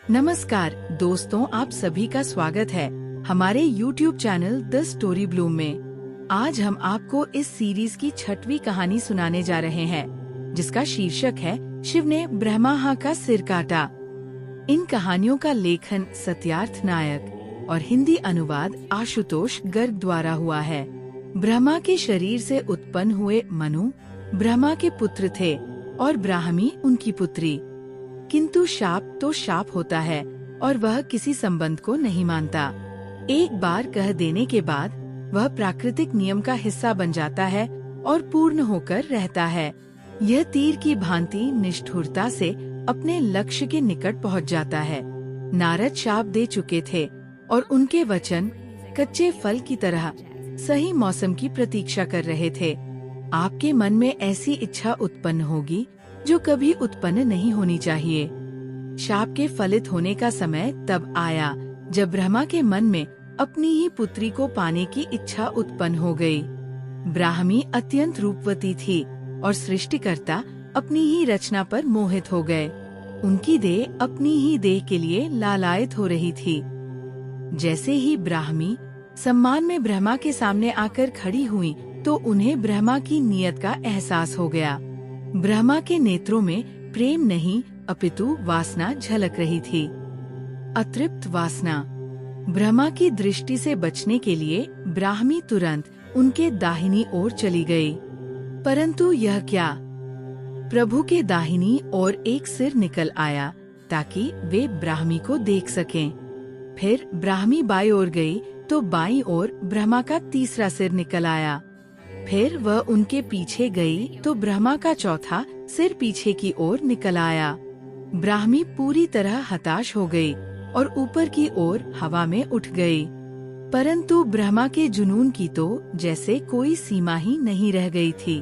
नमस्कार दोस्तों, आप सभी का स्वागत है हमारे YouTube channel the story Bloom में। आज हम आपको इस सीरीज की 6वीं कहानी सुनाने जा रहे हैं, जिसका शीर्षक है शिव ने ब्रह्मा का सिर काटा। इन कहानियों का लेखन सत्यार्थ नायक और हिंदी अनुवाद आशुतोष गर्ग द्वारा हुआ है। ब्रह्मा के शरीर से उत्पन्न हुए मनु ब्रह्मा के पुत्र थे और ब्राह्मी उनकी पुत्री। किंतु शाप तो शाप होता है और वह किसी संबंध को नहीं मानता। एक बार कह देने के बाद वह प्राकृतिक नियम का हिस्सा बन जाता है और पूर्ण होकर रहता है। यह तीर की भांति निष्ठुरता से अपने लक्ष्य के निकट पहुंच जाता है। नारद शाप दे चुके थे और उनके वचन कच्चे फल की तरह सही मौसम की प्रतीक्षा कर रहे थे। आपके मन में ऐसी इच्छा उत्पन्न होगी जो कभी उत्पन्न नहीं होनी चाहिए। शाप के फलित होने का समय तब आया जब ब्रह्मा के मन में अपनी ही पुत्री को पाने की इच्छा उत्पन्न हो गई। ब्राह्मी अत्यंत रूपवती थी और सृष्टिकर्ता अपनी ही रचना पर मोहित हो गए। उनकी देह अपनी ही देह के लिए लालायित हो रही थी। जैसे ही ब्राह्मी सम्मान में ब्रह्मा के सामने आकर खड़ी हुई तो उन्हें ब्रह्मा की नियत का एहसास हो गया। ब्रह्मा के नेत्रों में प्रेम नहीं अपितु वासना झलक रही थी, अतृप्त वासना। ब्रह्मा की दृष्टि से बचने के लिए ब्राह्मी तुरंत उनके दाहिनी ओर चली गई। परंतु यह क्या, प्रभु के दाहिनी ओर एक सिर निकल आया ताकि वे ब्राह्मी को देख सकें। फिर ब्राह्मी बाईं ओर गई तो बाईं ओर ब्रह्मा का तीसरा सिर निकल आया। फिर वह उनके पीछे गई तो ब्रह्मा का चौथा सिर पीछे की ओर निकल आया। ब्राह्मी पूरी तरह हताश हो गई और ऊपर की ओर हवा में उठ गई। परंतु ब्रह्मा के जुनून की तो जैसे कोई सीमा ही नहीं रह गई थी।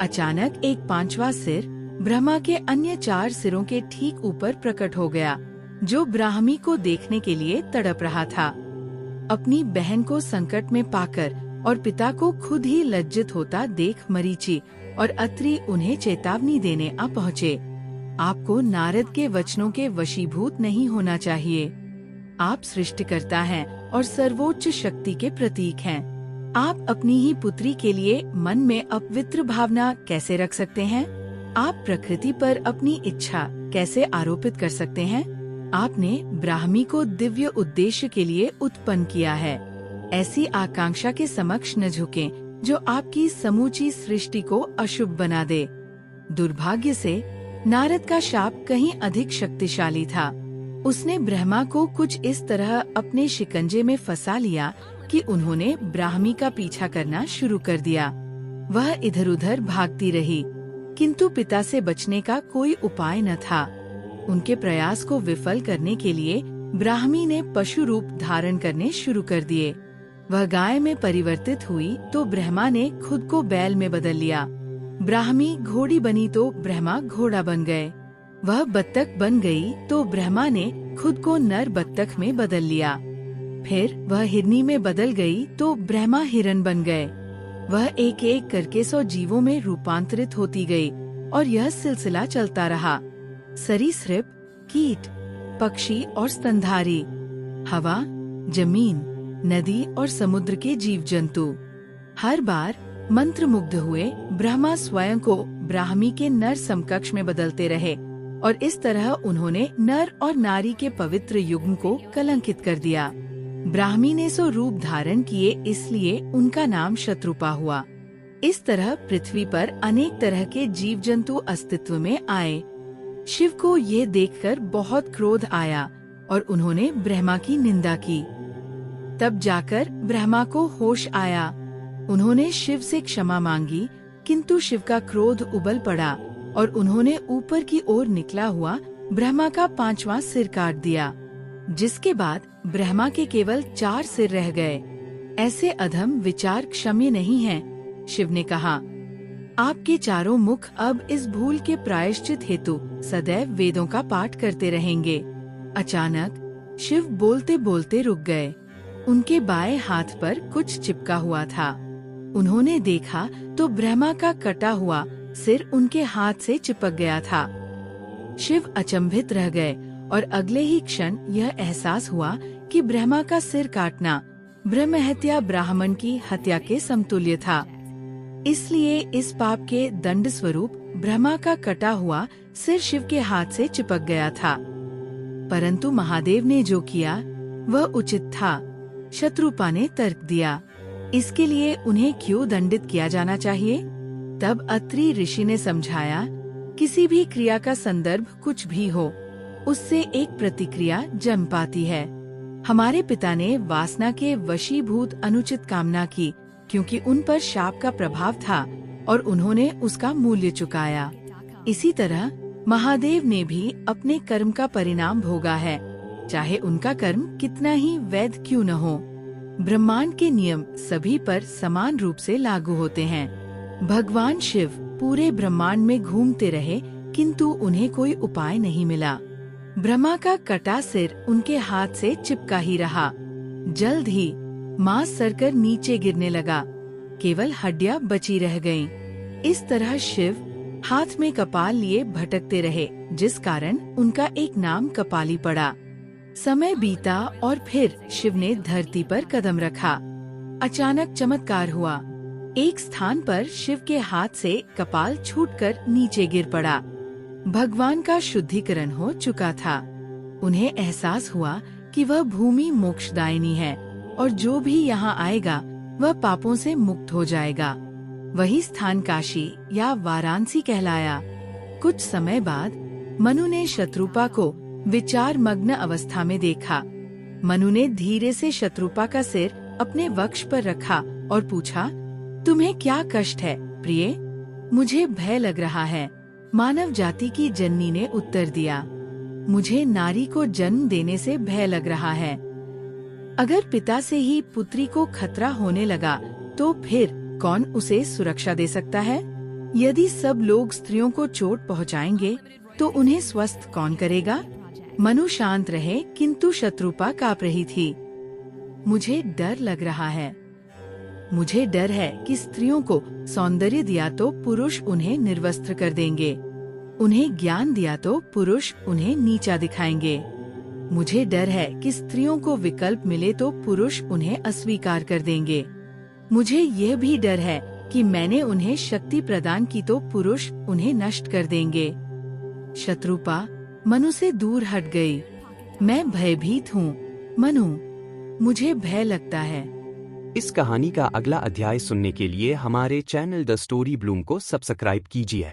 अचानक एक पांचवा सिर ब्रह्मा के अन्य 4 सिरों के ठीक ऊपर प्रकट हो गया, जो ब्राह्मी को देखने के लिए तड़प रहा था। अपनी बहन को संकट में पाकर और पिता को खुद ही लज्जित होता देख मरीचि और अत्रि उन्हें चेतावनी देने आ पहुँचे। आपको नारद के वचनों के वशीभूत नहीं होना चाहिए। आप सृष्टिकर्ता हैं और सर्वोच्च शक्ति के प्रतीक हैं। आप अपनी ही पुत्री के लिए मन में अपवित्र भावना कैसे रख सकते हैं? आप प्रकृति पर अपनी इच्छा कैसे आरोपित कर सकते हैं? आपने ब्राह्मी को दिव्य उद्देश्य के लिए उत्पन्न किया है। ऐसी आकांक्षा के समक्ष न झुकें जो आपकी समूची सृष्टि को अशुभ बना दे। दुर्भाग्य से नारद का शाप कहीं अधिक शक्तिशाली था। उसने ब्रह्मा को कुछ इस तरह अपने शिकंजे में फंसा लिया कि उन्होंने ब्राह्मी का पीछा करना शुरू कर दिया। वह इधर उधर भागती रही, किंतु पिता से बचने का कोई उपाय न था। उनके प्रयास को विफल करने के लिए ब्राह्मी ने पशु रूप धारण करने शुरू कर दिए। वह गाय में परिवर्तित हुई तो ब्रह्मा ने खुद को बैल में बदल लिया। ब्राह्मी घोड़ी बनी तो ब्रह्मा घोड़ा बन गए। वह बत्तख बन गई तो ब्रह्मा ने खुद को नर बत्तख में बदल लिया। फिर वह हिरनी में बदल गई तो ब्रह्मा हिरन बन गए। वह एक एक करके 100 जीवों में रूपांतरित होती गई और यह सिलसिला चलता रहा। सरीसृप, कीट, पक्षी और स्तनधारी, हवा, जमीन, नदी और समुद्र के जीव जंतु हर बार मंत्रमुग्ध हुए ब्रह्मा स्वयं को ब्राह्मी के नर समकक्ष में बदलते रहे और इस तरह उन्होंने नर और नारी के पवित्र युग्म को कलंकित कर दिया। ब्राह्मी ने 100 रूप धारण किए, इसलिए उनका नाम शत्रुपा हुआ। इस तरह पृथ्वी पर अनेक तरह के जीव जंतु अस्तित्व में आए। शिव को ये देखकर बहुत क्रोध आया और उन्होंने ब्रह्मा की निंदा की। तब जाकर ब्रह्मा को होश आया। उन्होंने शिव से क्षमा मांगी, किंतु शिव का क्रोध उबल पड़ा और उन्होंने ऊपर की ओर निकला हुआ ब्रह्मा का 5वां सिर काट दिया, जिसके बाद ब्रह्मा के केवल 4 सिर रह गए। ऐसे अधम विचार क्षम्य नहीं हैं। शिव ने कहा, आपके चारों मुख अब इस भूल के प्रायश्चित हेतु सदैव वेदों का पाठ करते रहेंगे। अचानक शिव बोलते बोलते रुक गए। उनके बाएं हाथ पर कुछ चिपका हुआ था। उन्होंने देखा तो ब्रह्मा का कटा हुआ सिर उनके हाथ से चिपक गया था। शिव अचंभित रह गए और अगले ही क्षण यह एहसास हुआ कि ब्रह्मा का सिर काटना ब्रह्म हत्या ब्राह्मण की हत्या के समतुल्य था। इसलिए इस पाप के दंड स्वरूप ब्रह्मा का कटा हुआ सिर शिव के हाथ से चिपक गया था। परंतु महादेव ने जो किया वह उचित था। शत्रुपा ने तर्क दिया, इसके लिए उन्हें क्यों दंडित किया जाना चाहिए? तब अत्रि ऋषि ने समझाया, किसी भी क्रिया का संदर्भ कुछ भी हो, उससे एक प्रतिक्रिया जन्म पाती है। हमारे पिता ने वासना के वशीभूत अनुचित कामना की, क्योंकि उन पर शाप का प्रभाव था और उन्होंने उसका मूल्य चुकाया। इसी तरह महादेव ने भी अपने कर्म का परिणाम भोगा है, चाहे उनका कर्म कितना ही वैध क्यों न हो। ब्रह्मांड के नियम सभी पर समान रूप से लागू होते हैं। भगवान शिव पूरे ब्रह्मांड में घूमते रहे, किंतु उन्हें कोई उपाय नहीं मिला। ब्रह्मा का कटा सिर उनके हाथ से चिपका ही रहा। जल्द ही मांस सरकर नीचे गिरने लगा, केवल हड्डियां बची रह गईं। इस तरह शिव हाथ में कपाल लिए भटकते रहे, जिस कारण उनका एक नाम कपाली पड़ा। समय बीता और फिर शिव ने धरती पर कदम रखा। अचानक चमत्कार हुआ। एक स्थान पर शिव के हाथ से कपाल छूटकर नीचे गिर पड़ा। भगवान का शुद्धिकरण हो चुका था। उन्हें एहसास हुआ कि वह भूमि मोक्षदायिनी है और जो भी यहाँ आएगा वह पापों से मुक्त हो जाएगा। वही स्थान काशी या वाराणसी कहलाया। कुछ समय बाद मनु ने शत्रुपा को विचार मग्न अवस्था में देखा। मनु ने धीरे से शत्रुपा का सिर अपने वक्ष पर रखा और पूछा, तुम्हें क्या कष्ट है प्रिय? मुझे भय लग रहा है, मानव जाति की जननी ने उत्तर दिया। मुझे नारी को जन्म देने से भय लग रहा है। अगर पिता से ही पुत्री को खतरा होने लगा तो फिर कौन उसे सुरक्षा दे सकता है? यदि सब लोग स्त्रियों को चोट पहुंचाएंगे तो उन्हें स्वस्थ कौन करेगा? मनु शांत रहे, किंतु शत्रुपा कांप रही थी। मुझे डर लग रहा है। मुझे डर है कि स्त्रियों को सौंदर्य दिया तो पुरुष उन्हें निर्वस्त्र कर देंगे, उन्हें ज्ञान दिया तो पुरुष उन्हें नीचा दिखाएंगे। मुझे डर है कि स्त्रियों को विकल्प मिले तो पुरुष उन्हें अस्वीकार कर देंगे। मुझे यह भी डर है कि मैंने उन्हें शक्ति प्रदान की तो पुरुष उन्हें नष्ट कर देंगे। शत्रुपा मनु से दूर हट गई। मैं भयभीत हूँ मनु, मुझे भय लगता है। इस कहानी का अगला अध्याय सुनने के लिए हमारे चैनल द स्टोरी ब्लूम को सब्सक्राइब कीजिए।